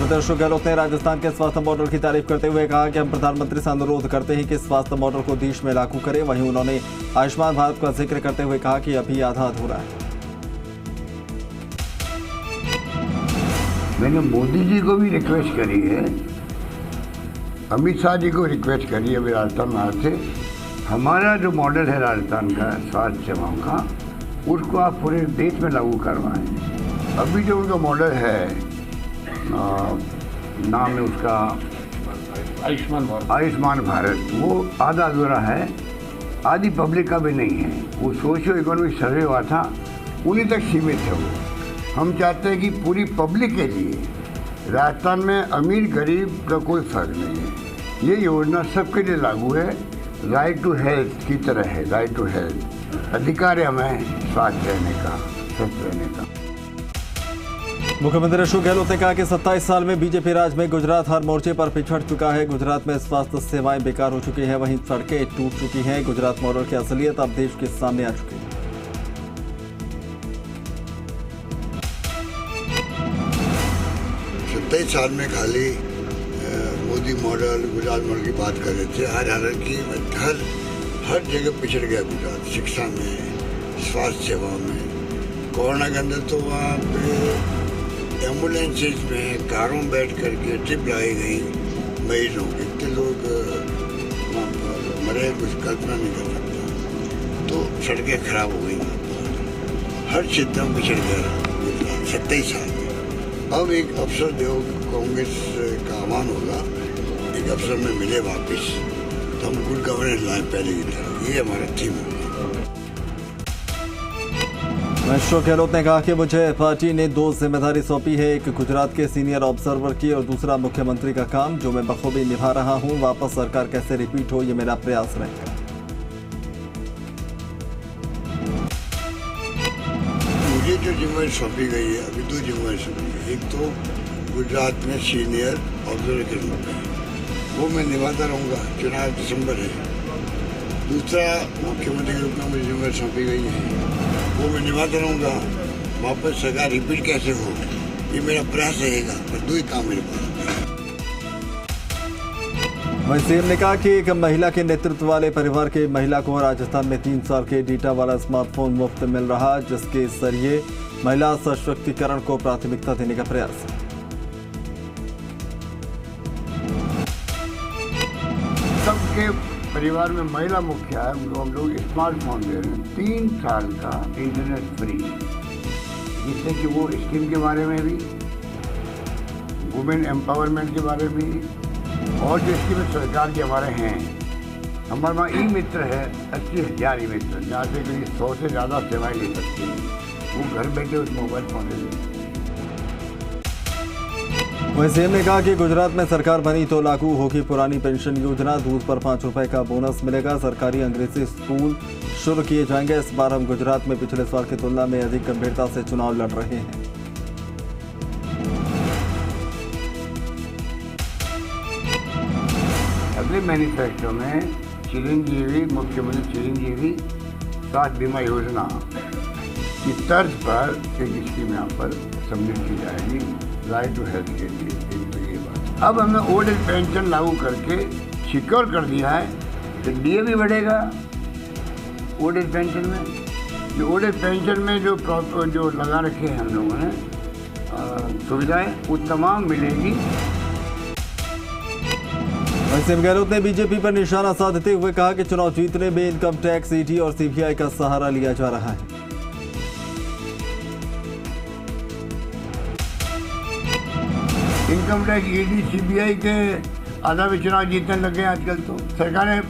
मुख्यमंत्री अशोक गहलोत ने राजस्थान के स्वास्थ्य मॉडल की तारीफ करते हुए कहा कि हम प्रधानमंत्री से अनुरोध करते हैं कि स्वास्थ्य मॉडल को देश में लागू करें। वहीं उन्होंने आयुष्मान भारत का जिक्र करते हुए कहा कि अभी आधा अधूरा है। मैंने मोदी जी को भी रिक्वेस्ट करी है, अमित शाह जी को रिक्वेस्ट करी है अभी राजस्थान में आते, हमारा जो मॉडल है राजस्थान का स्वास्थ्य सेवाओं का, उसको आप पूरे देश में लागू करवाएं। अभी जो उनका मॉडल है, नाम है उसका आयुष्मान भारत, वो आधा अधूरा है, आधी पब्लिक का भी नहीं है। वो सोशियो इकोनॉमिक सर्वे हुआ था, उन्हीं तक सीमित है वो। हम चाहते हैं कि पूरी पब्लिक के लिए, राजस्थान में अमीर गरीब का कोई फर्क नहीं है, ये योजना सबके लिए लागू है। राइट टू हेल्थ की तरह है, राइट टू हेल्थ, अधिकार है हमें स्वास्थ्य रहने का, स्वस्थ रहने का। मुख्यमंत्री अशोक गहलोत ने कहा कि 27 साल में बीजेपी राज में गुजरात हर मोर्चे पर पिछड़ चुका है। गुजरात में स्वास्थ्य सेवाएं बेकार हो चुकी हैं, वहीं सड़कें टूट चुकी हैं। गुजरात मॉडल की असलियत अब देश के सामने आ चुकी है। 27 साल में खाली मोदी मॉडल, गुजरात मॉडल की बात कर रहे थे। हालांकि हर जगह पिछड़ गया गुजरात, शिक्षा में, स्वास्थ्य सेवा में। कोरोना के अंदर तो वहाँ पे एम्बुलेंसेज में कारों में बैठ करके ट्रिप लगाई गई मरीजों के, इतने लोग वहाँ पर मरे, कुछ कल्पना नहीं कर सकता। तो सड़कें खराब हो गई, हर क्षेत्र में पिछड़ गया गुजरात 27 साल में। अब एक अवसर दो, कांग्रेस का आह्वान होगा, एक अवसर में मिले वापस, तो हम गुड गवर्नेंस लाए पहले की तरह, ये हमारा थीम होगा। अशोक गहलोत ने कहा कि मुझे पार्टी ने 2 जिम्मेदारी सौंपी है, एक गुजरात के सीनियर ऑब्जर्वर की और दूसरा मुख्यमंत्री का काम, जो मैं बखूबी निभा रहा हूं। वापस सरकार कैसे रिपीट हो, ये मेरा प्रयास रहेगा। मुझे जो जिम्मेदारी सौंपी गई है, अभी 2 जिम्मेदारी सौंपी है। एक तो गुजरात में सीनियर ऑब्जर्वर के रूप में, वो मैं निभाता रहूँगा, चुनाव दिसंबर है। दूसरा मुख्यमंत्री के रूप में मुझे जिम्मेदारी सौंपी गई है, वो मैं निभाता रहूँगा। वापस सरकार रिपीट कैसे हो, ये मेरा प्रयास रहेगा, पर 2 ही काम मेरे पास। वहीं सीएम ने कहा कि एक महिला के नेतृत्व वाले परिवार के महिला को राजस्थान में 3 साल के डेटा वाला स्मार्टफोन मुफ्त मिल रहा, जिसके जरिए महिला सशक्तिकरण को प्राथमिकता देने का प्रयास। सबके परिवार में महिला मुखिया है, उनको हम लोग स्मार्टफोन दे रहे हैं, 3 साल का इंटरनेट फ्री, जिससे कि वो स्कीम के बारे में भी, वुमेन एम्पावरमेंट के बारे में भी, और जो स्कीम सरकार के हमारे हैं, हमारे वहाँ ई मित्र है 80,000 ई मित्र, जहाँ से करीब 100 से ज़्यादा सेवाएं ले सकती हैं, वो घर बैठे उस मोबाइल फोन से। वहीं सीएम ने कहा कि गुजरात में सरकार बनी तो लागू होगी पुरानी पेंशन योजना, दूध पर 5 रुपए का बोनस मिलेगा, सरकारी अंग्रेजी स्कूल शुरू किए जाएंगे। इस बार हम गुजरात में पिछले साल की तुलना में अधिक गंभीरता से चुनाव लड़ रहे हैं। अगले मैनिफेस्टो में चिरंजीवी, मुख्यमंत्री चिरंजीवी स्वास्थ्य बीमा योजना की तर्ज पर एक स्कीम यहाँ पर सबमिट की जाएगी, राइट टू हेल्थ के लिए। अब हमने ओल्ड एज पेंशन लागू करके सिक्योर कर दिया है, तो डीए भी बढ़ेगा ओल्ड एज पेंशन में। जो ओल्ड एज पेंशन में जो लगा रखे हैं हम लोगों ने सुविधाएं, वो तमाम मिलेगी। सीएम गहलोत ने बीजेपी पर निशाना साधते हुए कहा कि चुनाव जीतने में इनकम टैक्स, ईडी और सीबीआई का सहारा लिया जा रहा है। इनकम टैक्स, ईडी, सीबीआई के आधा भी चुनाव जीतने लग गए। आजकल तो सरकारें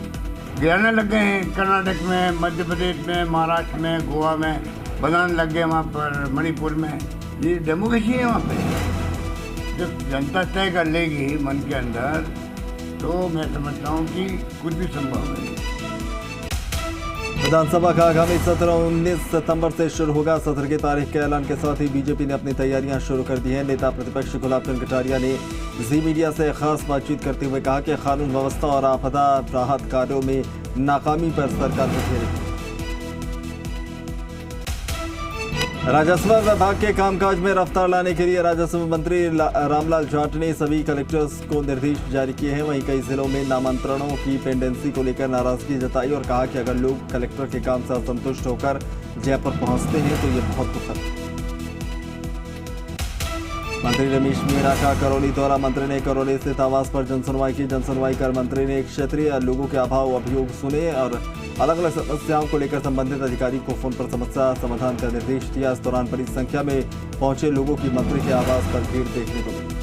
गिराने लग गए हैं, कर्नाटक में, मध्य प्रदेश में, महाराष्ट्र में, गोवा में बनाने लग गए, वहाँ पर मणिपुर में। ये डेमोक्रेसी है वहाँ पे। जब जनता तय कर लेगी मन के अंदर, तो मैं समझता हूँ कि कुछ भी संभव है। विधानसभा का आगामी सत्र 19 सितंबर से शुरू होगा। सत्र की तारीख के ऐलान के साथ ही बीजेपी ने अपनी तैयारियां शुरू कर दी हैं। नेता प्रतिपक्ष गुलाब चंद कटारिया ने जी मीडिया से खास बातचीत करते हुए कहा कि कानून व्यवस्था और आपदा राहत कार्यों में नाकामी पर सरकार को घेरेगी। राजस्व विभाग के कामकाज में रफ्तार लाने के लिए राजस्व मंत्री रामलाल जाट ने सभी कलेक्टर्स को निर्देश जारी किए हैं। वहीं कई जिलों में नामांतरणों की पेंडेंसी को लेकर नाराजगी जताई और कहा कि अगर लोग कलेक्टर के काम से असंतुष्ट होकर जयपुर पहुंचते हैं तो ये बहुत दुखद है। मंत्री रमेश मीणा का करौली दौरा। मंत्री ने करौली स्थित आवास पर जनसुनवाई की। जनसुनवाई कर मंत्री ने क्षेत्रीय लोगों के अभाव अभियोग सुने और अलग अलग समस्याओं को लेकर संबंधित अधिकारी को फोन पर समस्या समाधान का निर्देश दिया। इस दौरान बड़ी संख्या में पहुंचे लोगों की मंत्री के आवास पर भीड़ देखने को मिली।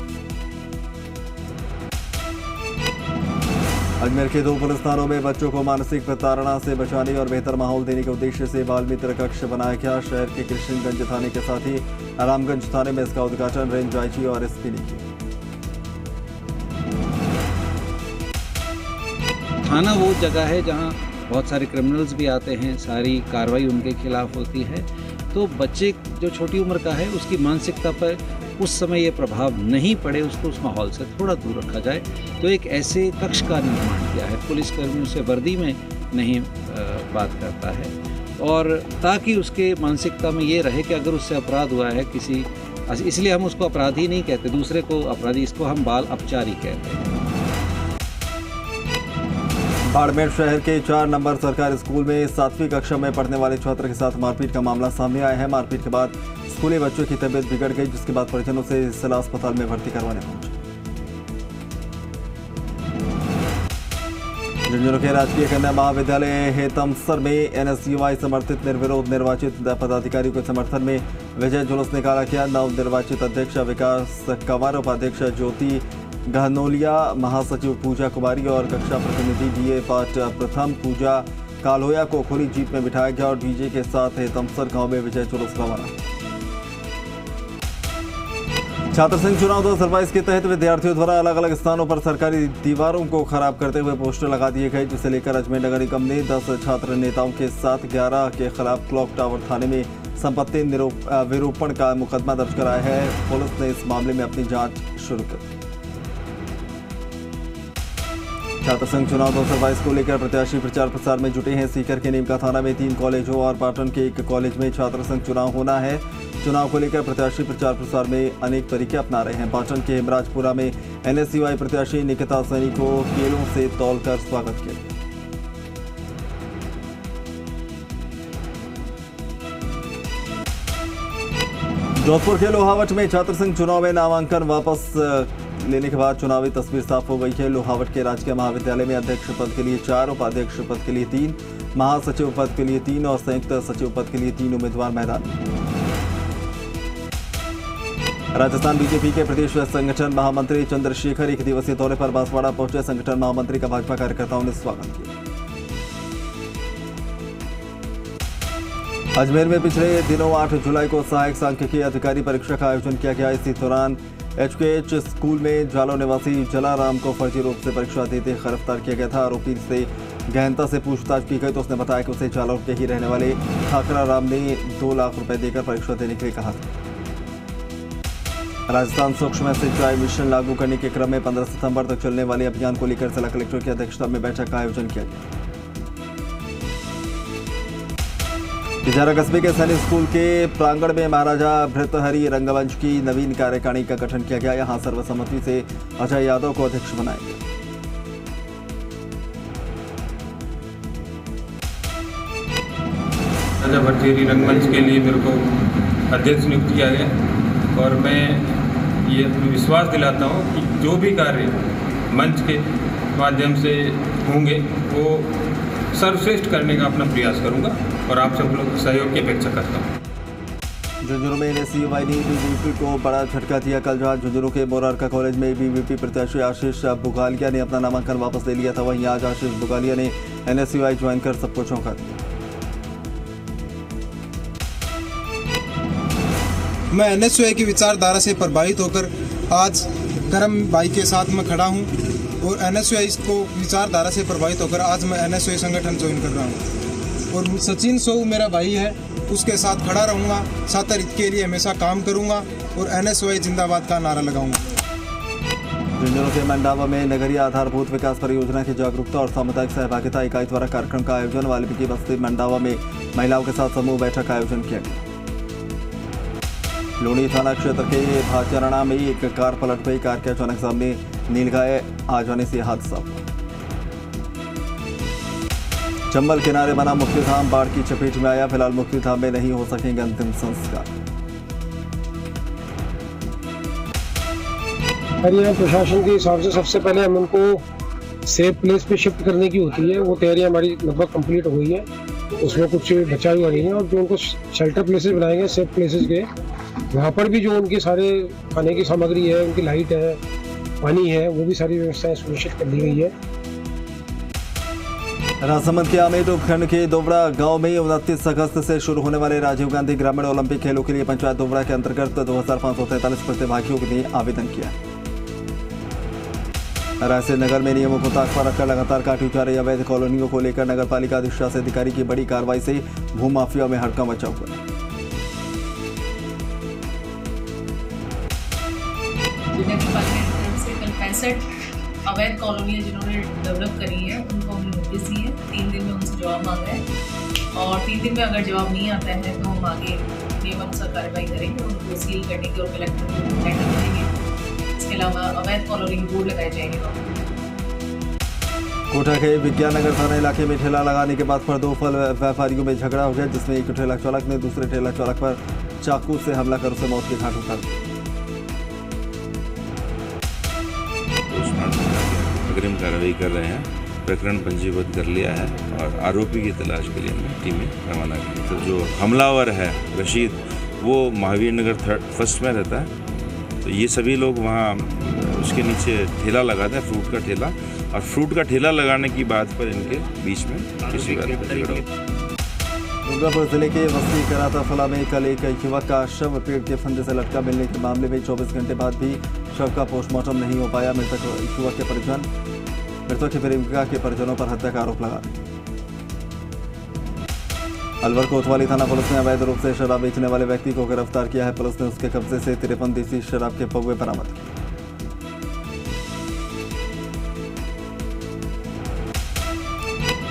अजमेर के 2 पुलिस थानों में बच्चों को मानसिक प्रताड़ना से बचाने और बेहतर माहौल देने के उद्देश्य से बाल मित्र कक्ष बनाया गया। शहर के कृष्णगंज थाने के साथ ही रामगंज थाने में इसका उद्घाटन रेंज आईजी और एसपी ने किया। थाना वो जगह है जहां बहुत सारे क्रिमिनल्स भी आते हैं, सारी कार्रवाई उनके खिलाफ होती है। तो बच्चे जो छोटी उम्र का है उसकी मानसिकता पर उस समय ये प्रभाव नहीं पड़े, उसको उस माहौल से थोड़ा दूर रखा जाए। तो एक ऐसे कक्ष का निर्माण किया है। पुलिसकर्मियों से वर्दी में नहीं बात करता है और ताकि उसके मानसिकता में ये रहे कि अगर उससे अपराध हुआ है किसी, इसलिए हम उसको अपराधी नहीं कहते, दूसरे को अपराधी, इसको हम बाल अपचारी कहते हैं। बाड़मेर शहर के 4 नंबर सरकारी स्कूल में 7वीं कक्षा में पढ़ने वाले छात्र के साथ मारपीट का मामला सामने आया है। मारपीट के बाद स्कूली बच्चों की तबीयत बिगड़ गई, जिसके बाद परिजनों से जिला अस्पताल में भर्ती करवाने पहुंचे। झुंझुनू के राजकीय कन्या महाविद्यालय हेतमसर में एनएसयूआई समर्थित निर्विरोध निर्वाचित पदाधिकारियों के समर्थन में विजय जुलूस निकाला गया। नव निर्वाचित अध्यक्ष विकास कंवर, उपाध्यक्ष ज्योति गहनोलिया, महासचिव पूजा कुमारी और कक्षा प्रतिनिधि बीए पाठ प्रथम पूजा कालोया को खुली जीप में बिठाया गया और डीजे के साथ हेतमसर गांव में विजय जुलूस रवाना। छात्र संघ चुनाव 2022 के तहत विद्यार्थियों द्वारा अलग अलग स्थानों पर सरकारी दीवारों को खराब करते हुए पोस्टर लगा दिए गए, जिसे लेकर अजमेर नगर निगम ने 10 छात्र नेताओं के साथ 11 के खिलाफ क्लॉक टावर थाने में संपत्ति विरूपण का मुकदमा दर्ज कराया है। पुलिस ने इस मामले में अपनी जांच शुरू कर दी। छात्र संघ चुनाव 2022 को लेकर प्रत्याशी प्रचार प्रसार में जुटे हैं। सीकर के नीमका थाना में 3 कॉलेजों और पाटन के 1 कॉलेज में छात्र संघ चुनाव होना है। चुनाव को लेकर प्रत्याशी प्रचार प्रसार में अनेक तरीके अपना रहे हैं। पाटन के हिमराजपुरा में एनएसयूआई प्रत्याशी निकिता सैनी को केलों से तौलकर स्वागत किया। जोधपुर के लोहावट में छात्र संघ चुनाव में नामांकन वापस लेने के बाद चुनावी तस्वीर साफ हो गई है। लोहावट के राजकीय महाविद्यालय में अध्यक्ष पद के लिए 4, उपाध्यक्ष पद के लिए 3, महासचिव पद के लिए 3 और संयुक्त सचिव पद के लिए 3 उम्मीदवार मैदान में। राजस्थान बीजेपी के प्रदेश संगठन महामंत्री चंद्रशेखर 1 दिवसीय दौरे पर बांसवाड़ा पहुंचे। संगठन महामंत्री का भाजपा कार्यकर्ताओं ने स्वागत किया। अजमेर में पिछले दिनों 8 जुलाई को सहायक सांख्यिकी अधिकारी परीक्षा का आयोजन किया गया। इसी दौरान HKH स्कूल में जालौर निवासी जलाराम को फर्जी रूप से परीक्षा देते गिरफ्तार किया गया था। आरोपी से गहनता से पूछताछ की गई तो उसने बताया कि उसे जालौर के ही रहने वाले ठाकरा राम ने 2 लाख रुपए देकर परीक्षा देने के लिए कहा था। राजस्थान सूक्ष्म सिंचाई मिशन लागू करने के क्रम में 15 सितंबर तक चलने वाले अभियान को लेकर जिला कलेक्टर की अध्यक्षता में बैठक का आयोजन किया गया। तिजारा कस्बे के सैनिक स्कूल के प्रांगण में महाराजा भृतहरि रंगवंश की नवीन कार्यकारिणी का गठन किया गया। यहां सर्वसम्मति से अजय यादव को अध्यक्ष बनाया गया। राजा भृतहरि रंगवंश के लिए मेरे को अध्यक्ष नियुक्त किया गया और मैं ये विश्वास दिलाता हूँ कि जो भी कार्य मंच के माध्यम से होंगे वो सर्वश्रेष्ठ करने का अपना प्रयास करूँगा और आप सब लोग सहयोग की अपेक्षा करता हूँ। झुंझुनू में एनएसयूआई ने बीवीपी को बड़ा झटका दिया। कल जहां झुंझुनू के मोरारका कॉलेज में बीवीपी प्रत्याशी आशीष बुगालिया ने अपना नामांकन वापस ले लिया था, वहीं आज आशीष बुगालिया ने एनएसयूआई ज्वाइन कर सबको चौंका दिया। मैं एनएसयूआई की विचारधारा से प्रभावित होकर आज करम भाई के साथ में खड़ा हूं और एनएसयूआई को विचारधारा से प्रभावित होकर आज मैं एनएसयूआई संगठन ज्वाइन कर रहा हूं और सचिन सोऊ मेरा भाई है, उसके साथ खड़ा रहूंगा, छात्र हित के लिए हमेशा काम करूंगा और एनएसयूआई जिंदाबाद का नारा लगाऊंगा। झुंझुनू के मंडावा में नगरीय आधारभूत विकास परियोजना की जागरूकता और सामुदायिक सहभागिता इकाई द्वारा कार्यक्रम का आयोजन। वाल्मीकि बस्ती मंडावा में महिलाओं के साथ समूह बैठक का आयोजन किया गया। लूणी थाना क्षेत्र के भाचरणा में एक कार पलट गई। कार के अचानक सामने नीलगाय आ जाने से हादसा हुआ। चंबल किनारे बना मुक्तिधाम बाढ़ की चपेट में आया। फिलहाल मुक्तिधाम में नहीं हो सकेंगे अंतिम संस्कार। हरियाणा प्रशासन के हिसाब से सबसे पहले हम उनको सेफ प्लेस पे शिफ्ट करने की होती है। वो तैयारी हमारी लगभग कंप्लीट हो गई है, उसमें कुछ बचा हुआ नहीं है। और जो उनको शेल्टर प्लेसेस बनाएंगे सेफ प्लेसेस के, वहाँ पर भी जो उनके सारे खाने की सामग्री है, उनकी लाइट है, पानी है, वो भी सारी व्यवस्थाएं सुनिश्चित कर दी गई है। राजसमंद के आमेट उपखंड के दोबड़ा गांव में 29 अगस्त से शुरू होने वाले राजीव गांधी ग्रामीण ओलंपिक खेलों के लिए पंचायत दोबड़ा के अंतर्गत 2543 प्रतिभागियों ने आवेदन किया। रायसेन नगर में नियमों को ताक पर रखकर लगातार काटी जा रही अवैध कॉलोनियों को लेकर नगर पालिका अधिशासी अधिकारी की बड़ी कार्रवाई से भूमाफिया में हड़कंप मचा हुआ है। नगर पालिका की तरफ से कल 65 अवैध कॉलोनियां जिन्होंने डेवलप करी है उनको हमने नोटिस दी है। 3 दिन में उनसे जवाब मांगा है और 3 दिन में अगर जवाब नहीं आता है तो हम आगे नियमानुसार कार्रवाई करेंगे। उनको सील करने की और कलेक्टर को लेटर करेंगे। इसके अलावा अवैध कॉलोनी बोर्ड लगाए जाएंगे। कोटा के विज्ञान नगर थाना इलाके में ठेला लगाने के बाद पर 2 फल व्यापारियों में झगड़ा हो गया, जिसमें एक ठेला चालक ने दूसरे ठेला चालक पर चाकू से हमला कर उसे मौत के घाट उतार दिया। अग्रिम कार्रवाई कर रहे हैं। प्रकरण पंजीबद्ध कर लिया है और आरोपी की तलाश के लिए हमने टीमें रवाना की। तो जो हमलावर है रशीद, वो महावीर नगर 1 में रहता है। तो ये सभी लोग वहाँ उसके नीचे ठेला लगाते हैं, फ्रूट का ठेला, और फ्रूट का ठेला लगाने की बात पर इनके बीच में किसी बात पर झगड़ा हुआ। दुर्गापुर जिले के बस्ती कराता फला में कल एक युवक का शव पेड़ के फंदे से लटका मिलने के मामले में 24 घंटे बाद भी शव का पोस्टमार्टम नहीं हो पाया। मृतक युवक के परिजन मृतक की प्रेमिका के परिजनों पर हत्या का आरोप लगा रहे। अलवर कोतवाली थाना पुलिस ने अवैध रूप से शराब बेचने वाले व्यक्ति को गिरफ्तार किया है। पुलिस ने उसके कब्जे से 53 देसी शराब के पौवे बरामद किए।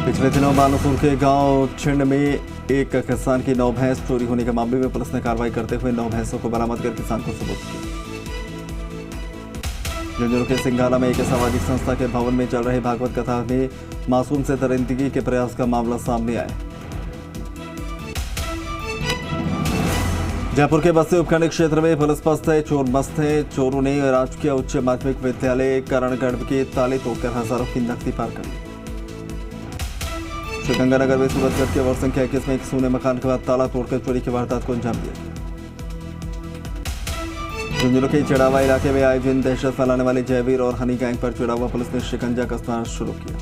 पिछले दिनों बानसूर के गांव छिंड में एक किसान की 9 भैंस चोरी होने के मामले में पुलिस ने कार्रवाई करते हुए 9 भैंसों को बरामद कर किसान को सुपुर्द किया। झुंझुनू के सिंघाना में एक सामाजिक संस्था के भवन में चल रहे भागवत कथा में मासूम से दरिंदगी के प्रयास का मामला सामने आया। जयपुर के बस्ती उपखंड क्षेत्र में पुलिस पस्त है, चोर मस्त है। चोरों ने राजकीय उच्च माध्यमिक विद्यालय करणगढ़ के ताले तोड़कर हजारों की नकदी पार कर ली। श्रीगंगानगर में सूरतगढ़ के वार्ड संख्या 21 में एक सोने मकान के बाद ताला तोड़कर चोरी की वारदात को अंजाम दिया। झुंझुनू के चिड़ावा इलाके में आए दिन दहशत फैलाने वाले जयवीर और हनी गैंग पर चिड़ावा पुलिस ने शिकंजा कसना शुरू किया।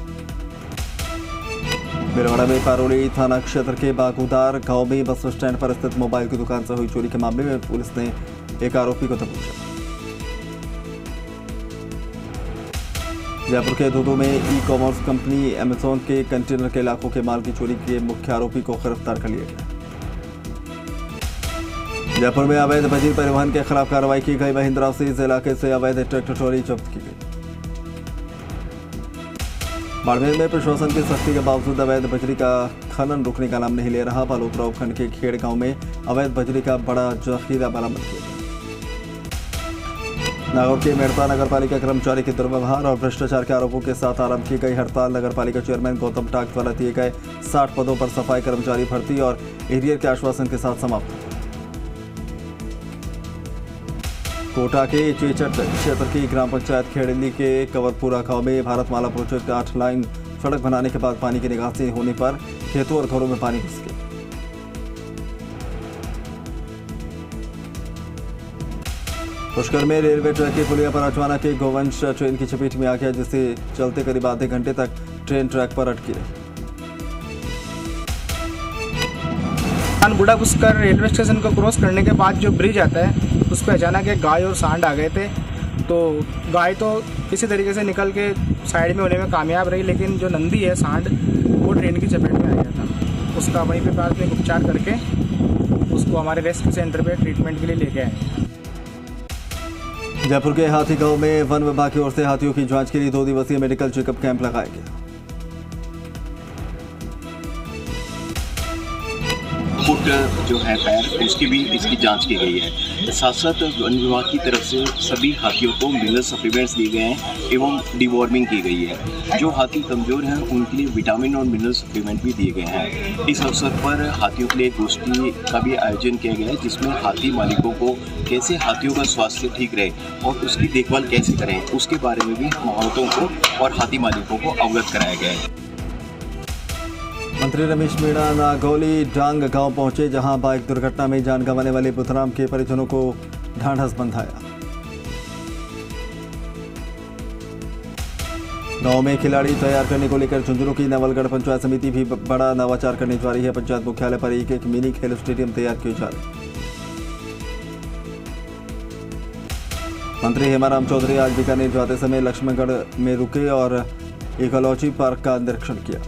बिलवाड़ा में पारोली थाना क्षेत्र के बागुदार गांव में बस स्टैंड पर स्थित मोबाइल की दुकान से हुई चोरी के मामले में पुलिस ने एक आरोपी को दबोचा। जयपुर के दूदू में ई-कॉमर्स कंपनी अमेजॉन के कंटेनर के लाखों के माल की चोरी के मुख्य आरोपी को गिरफ्तार कर लिया गया। जयपुर में अवैध बजरी परिवहन के खिलाफ कार्रवाई की गई। महिंद्रा से इस इलाके से अवैध ट्रैक्टर ट्रॉली जब्त की गई। बाड़मेर में प्रशासन की सख्ती के बावजूद अवैध बजरी का खनन रुकने का नाम नहीं ले रहा। बालोतरा उपखंड के खेड़ गांव में अवैध बजरी का बड़ा जखीरा बरामद किया गया। नागौर के मेड़ता नगर पालिका कर्मचारी के दुर्व्यवहार और भ्रष्टाचार के आरोपों के साथ आरंभ की गई हड़ताल। नगर पालिका चेयरमैन गौतम टाक द्वारा दिए गए 60 पदों पर सफाई कर्मचारी भर्ती और एरियर के आश्वासन के साथ समाप्त। कोटा के चेचट क्षेत्र की ग्राम पंचायत खेड़ली के कंवरपुरा गांव में भारतमाला प्रोजेक्ट 8 लाइन सड़क बनाने के बाद पानी की निकासी होने पर खेतों और घरों में पानी घुस गया। पुष्कर में रेलवे ट्रैक की पुलिया पर अचानक एक गोवंश ट्रेन की चपेट में आ गया, जिससे चलते करीब आधे घंटे तक ट्रेन ट्रैक पर अटकी रही। बूढ़ा पुष्कर रेलवे स्टेशन को क्रॉस करने के बाद जो ब्रिज आता है उस पर अचानक एक गाय और सांड आ गए थे। तो गाय तो किसी तरीके से निकल के साइड में होने में कामयाब रही, लेकिन जो नंदी है सांड वो ट्रेन की चपेट में आ गया था। उसका वहीं पे प्राथमिक उपचार करके उसको हमारे रेस्क्यू सेंटर पे ट्रीटमेंट के लिए लेके आए। जयपुर के हाथी गांव में वन विभाग की ओर से हाथियों की जांच के लिए 2 दिवसीय मेडिकल चेकअप कैंप लगाया गया। जो है पैर उसकी भी इसकी जांच की गई है। साथ साथ वन विभाग की तरफ से सभी हाथियों को मिनरल सप्लीमेंट्स दिए गए हैं एवं डिवॉर्मिंग की गई है। जो हाथी कमज़ोर हैं उनके लिए विटामिन और मिनरल सप्लीमेंट भी दिए गए हैं। इस अवसर पर हाथियों के लिए गोष्ठी का भी आयोजन किया गया है, जिसमें हाथी मालिकों को कैसे हाथियों का स्वास्थ्य ठीक रहे और उसकी देखभाल कैसे करें उसके बारे में भी महावतों को और हाथी मालिकों को अवगत कराया गया है। मंत्री रमेश मीणा नागौली डांग गांव पहुंचे, जहां बाइक दुर्घटना में जान गंवाने वाले बुधराम के परिजनों को ढांढस बंधाया। गांव में खिलाड़ी तैयार करने को लेकर झुंझुनू की नवलगढ़ पंचायत समिति भी बड़ा नवाचार करने जा रही है। पंचायत मुख्यालय पर एक मिनी खेल स्टेडियम तैयार किए जा रहे हैं। मंत्री हेमाराम चौधरी आज बीकानेर जाते समय लक्ष्मणगढ़ में रुके और इकोलॉजी पार्क का निरीक्षण किया।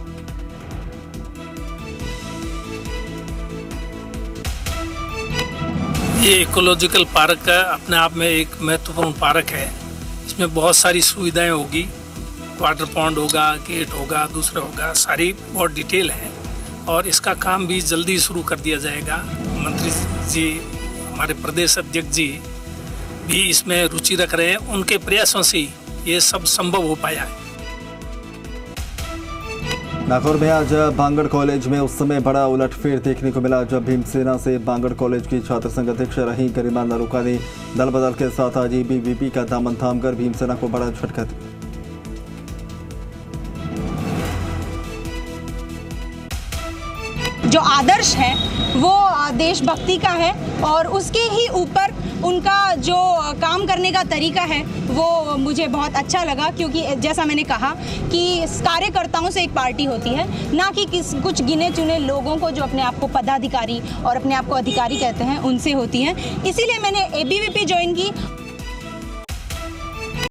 ये इकोलॉजिकल पार्क का अपने आप में एक महत्वपूर्ण पार्क है। इसमें बहुत सारी सुविधाएं होगी, वाटर पॉन्ड होगा, गेट होगा, दूसरा होगा, सारी बहुत डिटेल है और इसका काम भी जल्दी शुरू कर दिया जाएगा। मंत्री जी, हमारे प्रदेश अध्यक्ष जी भी इसमें रुचि रख रहे हैं, उनके प्रयासों से ये सब संभव हो पाया है। नागौर में आज बांगड़ कॉलेज में उस समय बड़ा उलटफेर देखने को मिला जब भीमसेना से बांगड़ कॉलेज की छात्र संघ अध्यक्ष रही गरिमा नरूका ने दल बदल के साथ आज एबीवीपी का दामन थामकर भीमसेना को बड़ा झटका दिया। जो आदर्श है वो देशभक्ति का है और उसके ही ऊपर उनका जो काम करने का तरीका है वो मुझे बहुत अच्छा लगा, क्योंकि जैसा मैंने कहा कि कार्यकर्ताओं से एक पार्टी होती है, ना कि कुछ गिने चुने लोगों को जो अपने आप को पदाधिकारी और अपने आप को अधिकारी कहते हैं उनसे होती है। इसीलिए मैंने एबीवीपी ज्वाइन की।